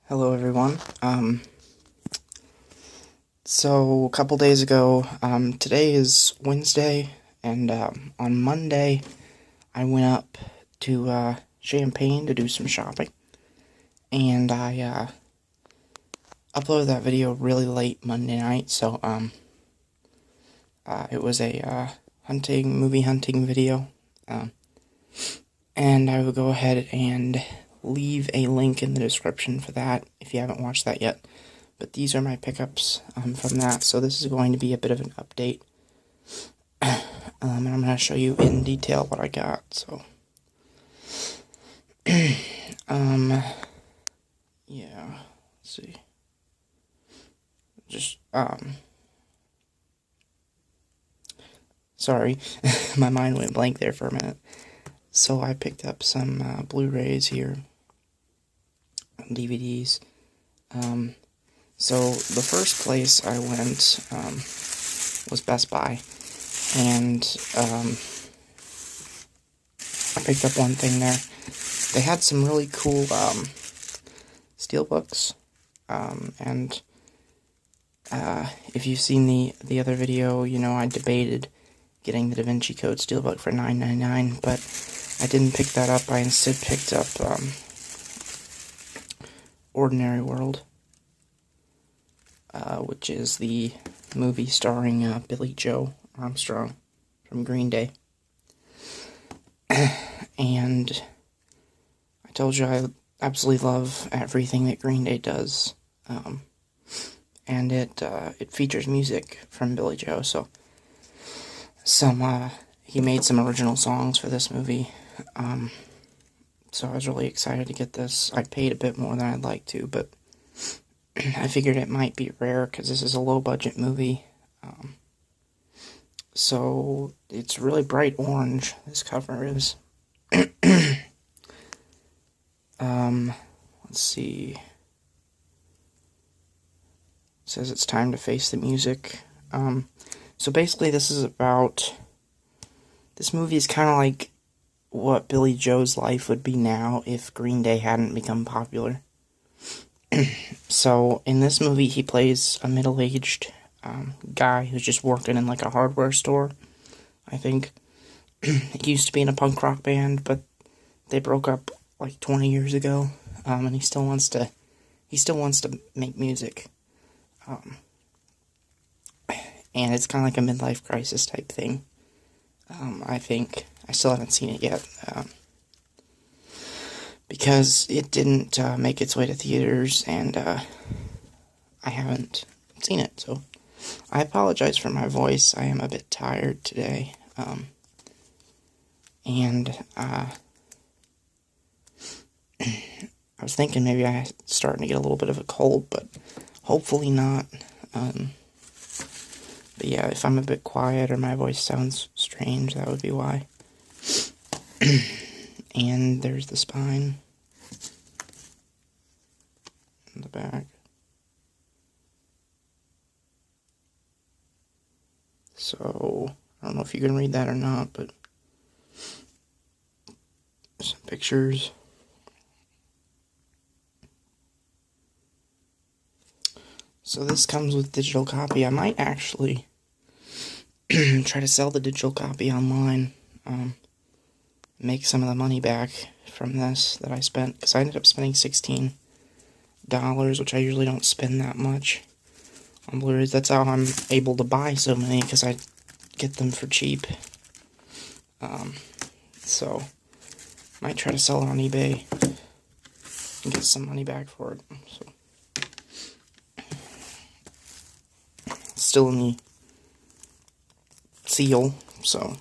Hello everyone. So a couple days ago, today is Wednesday, and on Monday, I went up to Champaign to do some shopping, and I uploaded that video really late Monday night, so it was a movie hunting video, and I will go ahead and leave a link in the description for that if you haven't watched that yet. But these are my pickups from that, so this is going to be a bit of an update. And I'm going to show you in detail what I got, so. Yeah, let's see. Sorry, my mind went blank there for a minute. So I picked up some Blu-rays here, DVDs. So the first place I went was Best Buy, and I picked up one thing there. They had some really cool steelbooks, and if you've seen the other video, you know I debated getting the Da Vinci Code steelbook for $9.99, but I didn't pick that up. I instead picked up Ordinary World, which is the movie starring Billy Joe Armstrong from Green Day. And I told you I absolutely love everything that Green Day does, and it features music from Billy Joe, so he made some original songs for this movie, so I was really excited to get this. I paid a bit more than I'd like to, but I figured it might be rare because this is a low-budget movie. So it's really bright orange, this cover is. Let's see. It says it's time to face the music. So basically this movie is kind of like what Billy Joe's life would be now if Green Day hadn't become popular. So in this movie he plays a middle-aged guy who's just working in like a hardware store, I think. He used to be in a punk rock band, but they broke up like 20 years ago, and he still wants to make music. And it's kind of like a midlife crisis type thing. I think. I still haven't seen it yet, because it didn't make its way to theaters, and I haven't seen it, so I apologize for my voice. I am a bit tired today, and I was thinking maybe I'm starting to get a little bit of a cold, but hopefully not. But yeah, if I'm a bit quiet or my voice sounds strange, that would be why. And there's the spine in the back. So, I don't know if you can read that or not, but some pictures. So this comes with digital copy. I might actually try to sell the digital copy online, make some of the money back from this that I spent, because I ended up spending $16, which I usually don't spend that much on Blu-rays. That's how I'm able to buy so many, because I get them for cheap. So, might try to sell it on eBay and get some money back for it. So, still in the seal, so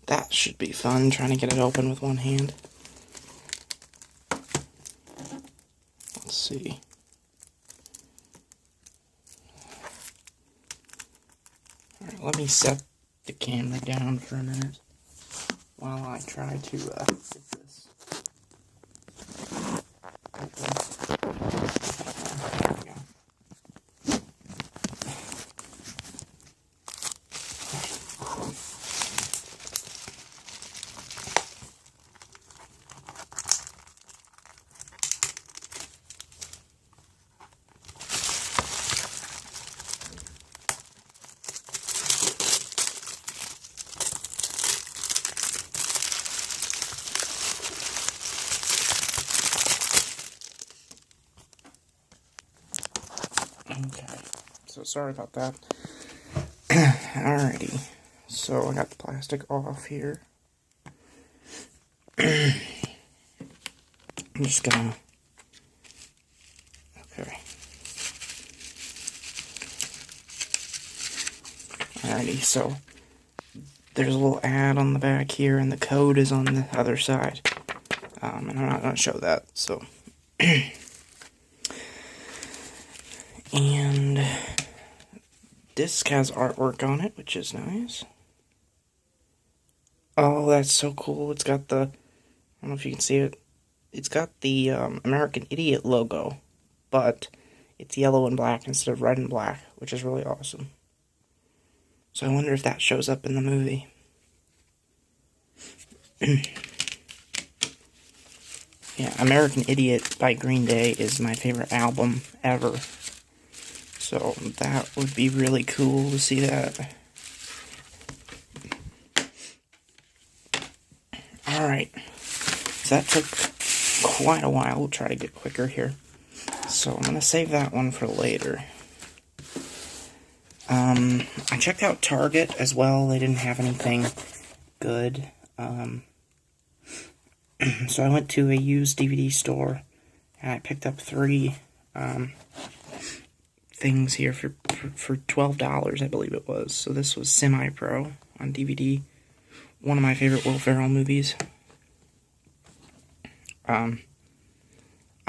that should be fun, trying to get it open with one hand. Let's see. Alright, let me set the camera down for a minute while I try to get this. Okay, so sorry about that. Alrighty, so I got the plastic off here. I'm just gonna... Okay. Alrighty, so there's a little ad on the back here, and the code is on the other side. And I'm not gonna show that, so... And disc has artwork on it, which is nice. Oh, that's so cool. It's got the, I don't know if you can see it, it's got the American Idiot logo, but it's yellow and black instead of red and black, which is really awesome. So I wonder if that shows up in the movie. Yeah, American Idiot by Green Day is my favorite album ever. So that would be really cool to see that. Alright, so that took quite a while. We'll try to get quicker here. So I'm going to save that one for later. I checked out Target as well. They didn't have anything good. So I went to a used DVD store, and I picked up 3 things here for $12, I believe it was. So this was SemiPro on DVD. One of my favorite Will Ferrell movies. I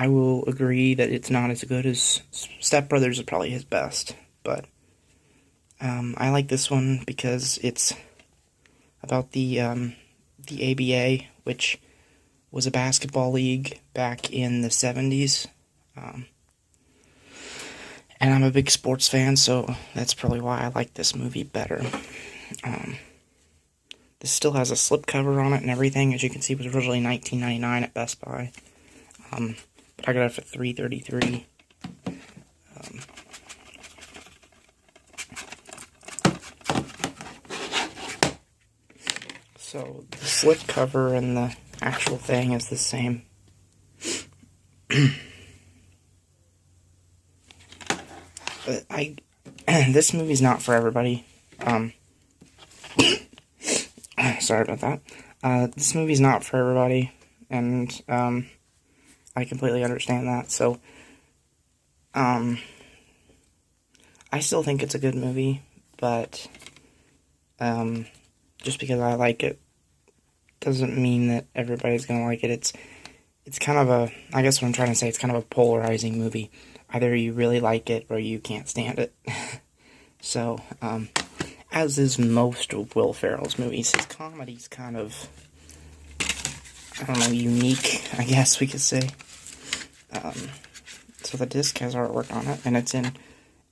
will agree that it's not as good as Step Brothers is probably his best, but I like this one because it's about the ABA, which was a basketball league back in the 70s. And I'm a big sports fan, so that's probably why I like this movie better. This still has a slipcover on it and everything. As you can see, it was originally $19.99 at Best Buy. But I got it for $3.33. So the slipcover and the actual thing is the same. But this movie's not for everybody. Sorry about that. This movie's not for everybody, and I completely understand that. So, I still think it's a good movie, but just because I like it doesn't mean that everybody's gonna like it. It's kind of a, I guess what I'm trying to say, it's kind of a polarizing movie. Either you really like it or you can't stand it. So, as is most of Will Ferrell's movies, his comedy's kind of, I don't know, unique, I guess we could say. So the disc has artwork on it, and it's in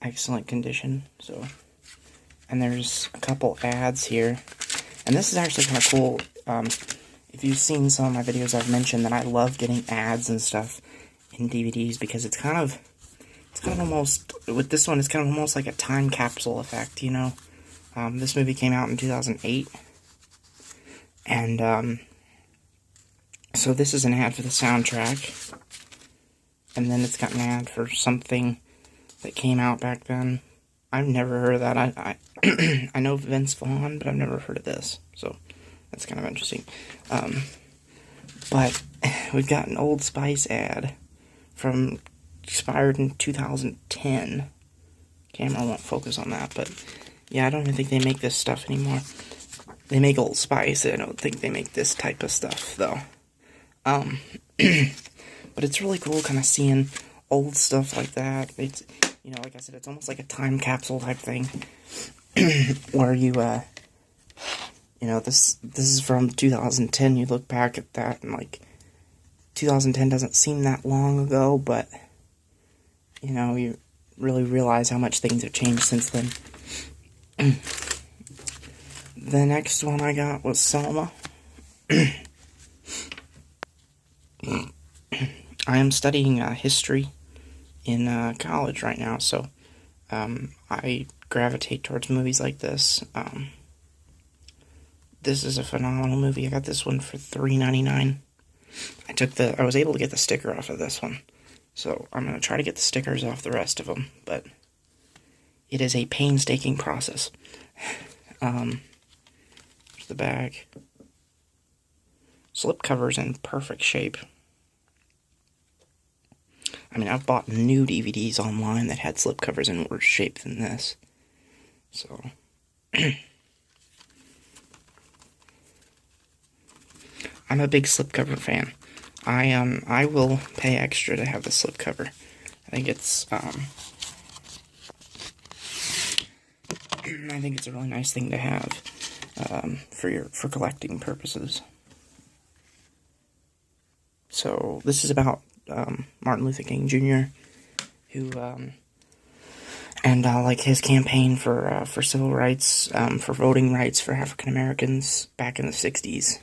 excellent condition, so, and there's a couple ads here, and this is actually kind of cool. If you've seen some of my videos, I've mentioned that I love getting ads and stuff in DVDs, because it's kind of almost, with this one, it's kind of almost like a time capsule effect, you know? This movie came out in 2008, and, so this is an ad for the soundtrack, and then it's got an ad for something that came out back then. I've never heard of that. I know Vince Vaughn, but I've never heard of this, so that's kind of interesting. But we've got an Old Spice ad from, expired in 2010. Camera won't focus on that, but yeah, I don't even think they make this stuff anymore. They make Old Spice. I don't think they make this type of stuff, though. But it's really cool kind of seeing old stuff like that. It's, you know, like I said, it's almost like a time capsule type thing. Where you know, this is from 2010. You look back at that and, like, 2010 doesn't seem that long ago, but, you know, you really realize how much things have changed since then. The next one I got was Selma. I am studying history in college right now, so I gravitate towards movies like this. This is a phenomenal movie. I got this one for $3.99. I was able to get the sticker off of this one, so I'm going to try to get the stickers off the rest of them, but it is a painstaking process. Here's the back. Slipcover's in perfect shape. I mean, I've bought new DVDs online that had slipcovers in worse shape than this. So, I'm a big slipcover fan. I will pay extra to have the slipcover. I think it's a really nice thing to have for collecting purposes. So this is about Martin Luther King Jr., who and like his campaign for civil rights, for voting rights for African Americans back in the 60s.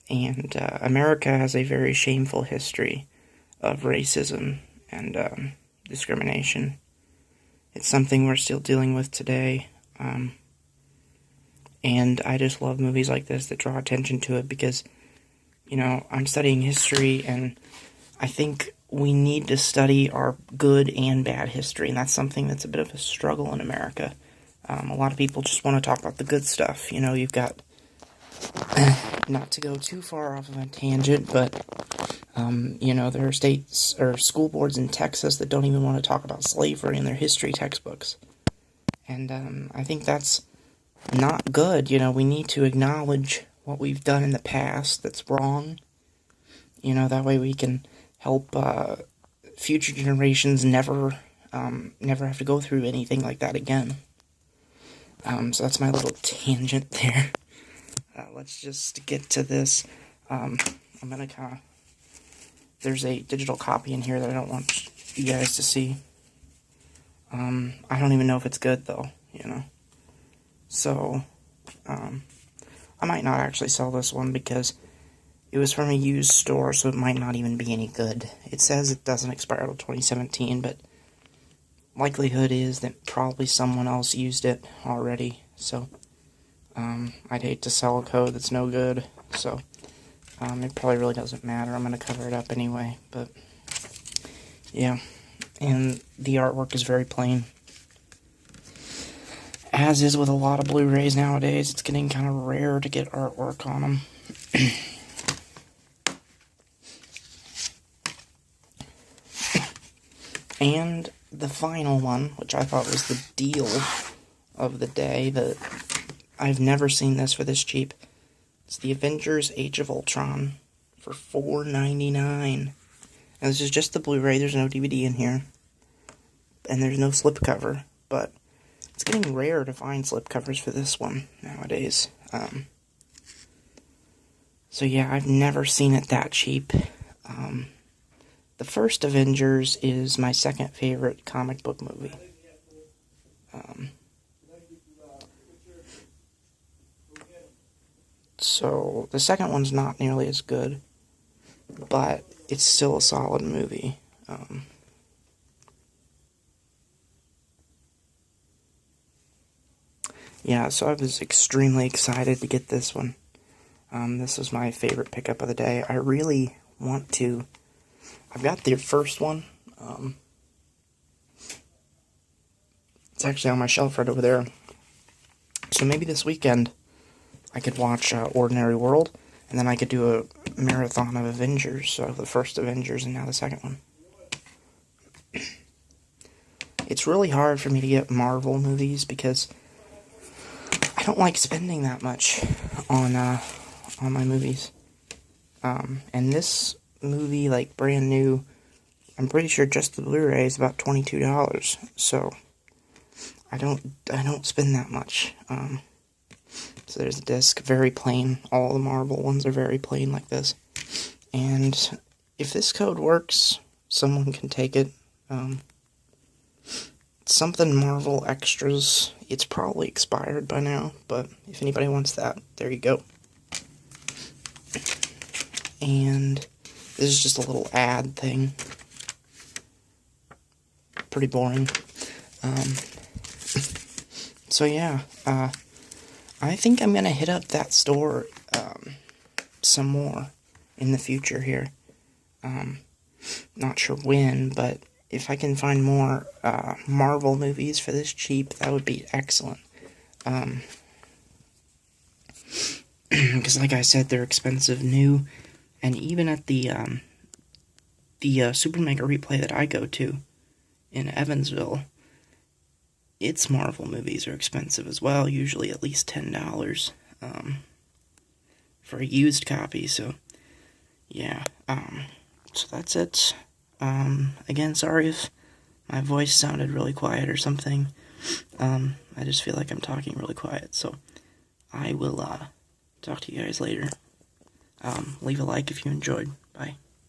And America has a very shameful history of racism and discrimination. It's something we're still dealing with today. And I just love movies like this that draw attention to it because, you know, I'm studying history, and I think we need to study our good and bad history, and that's something that's a bit of a struggle in America. A lot of people just want to talk about the good stuff. You know, you've got, not to go too far off of a tangent, but, you know, there are states or school boards in Texas that don't even want to talk about slavery in their history textbooks. And I think that's not good. You know, we need to acknowledge what we've done in the past that's wrong. You know, that way we can help future generations never have to go through anything like that again. So that's my little tangent there. Let's just get to this. I'm gonna there's a digital copy in here that I don't want you guys to see. I don't even know if it's good, though, you know. So, I might not actually sell this one because it was from a used store, so it might not even be any good. It says it doesn't expire till 2017, but likelihood is that probably someone else used it already, so I'd hate to sell a code that's no good, so it probably really doesn't matter. I'm going to cover it up anyway, but yeah, and the artwork is very plain. As is with a lot of Blu-rays nowadays, it's getting kind of rare to get artwork on them. And the final one, which I thought was the deal of the day, that I've never seen this for this cheap. It's the Avengers Age of Ultron for $4.99. And this is just the Blu-ray, there's no DVD in here. And there's no slipcover, but it's getting rare to find slipcovers for this one nowadays. So yeah, I've never seen it that cheap. The first Avengers is my second favorite comic book movie. So the second one's not nearly as good, but it's still a solid movie. Yeah, so I was extremely excited to get this one. This was my favorite pickup of the day. I really want to... I've got the first one. It's actually on my shelf right over there. So maybe this weekend I could watch Ordinary World, and then I could do a marathon of Avengers. So the first Avengers and now the second one. It's really hard for me to get Marvel movies because I don't like spending that much on my movies. And this movie, like brand new, I'm pretty sure just the Blu-ray is about $22. So I don't spend that much. So there's a disc, very plain. All the Marvel ones are very plain like this. And if this code works, someone can take it. Something Marvel Extras. It's probably expired by now, but if anybody wants that, there you go. And this is just a little ad thing. Pretty boring. So yeah, I think I'm gonna hit up that store some more in the future here. Not sure when, but if I can find more Marvel movies for this cheap, that would be excellent. Because like I said, they're expensive new, and even at the Super Mega Replay that I go to in Evansville, its Marvel movies are expensive as well, usually at least $10 for a used copy, so yeah, so that's it. Again, sorry if my voice sounded really quiet or something. I just feel like I'm talking really quiet, so I will talk to you guys later. Leave a like if you enjoyed. Bye.